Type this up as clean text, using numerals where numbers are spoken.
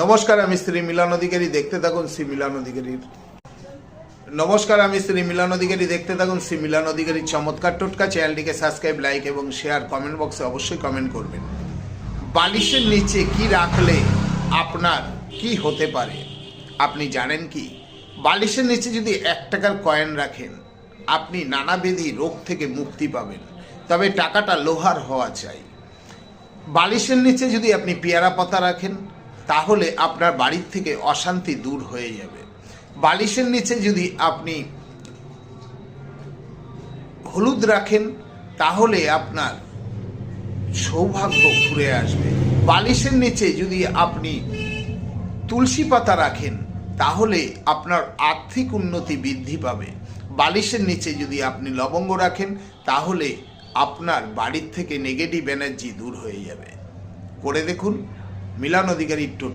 নমস্কার, আমি শ্রী মিলন অধিকারী। দেখতে থাকুন শ্রী মিলন অধিকারীর চমৎকার টোটকা। চ্যানেলটিকে সাবস্ক্রাইব, লাইক এবং শেয়ার, কমেন্ট বক্সে অবশ্যই কমেন্ট করবেন। বালিশের নিচে কি রাখলে আপনার কি হতে পারে আপনি জানেন কি? বালিশের নিচে যদি 1 টাকার কয়েন রাখেন, আপনি নানাবিধি রোগ থেকে মুক্তি পাবেন, তবে টাকাটা লোহার হওয়া চাই। বালিশের নিচে যদি আপনি পেয়ারা পাতা রাখেন, তাহলে আপনার বাড়ির থেকে অশান্তি দূর হয়ে যাবে। বালিশের নিচে যদি আপনি হলুদ রাখেন, তাহলে আপনার সৌভাগ্য ঘুরে আসবে। বালিশের নিচে যদি আপনি তুলসী পাতা রাখেন, তাহলে আপনার আর্থিক উন্নতি বৃদ্ধি পাবে। বালিশের নিচে যদি আপনি লবঙ্গ রাখেন, তাহলে আপনার বাড়ির থেকে নেগেটিভ এনার্জি দূর হয়ে যাবে। করে দেখুন মিলন অধিকারী।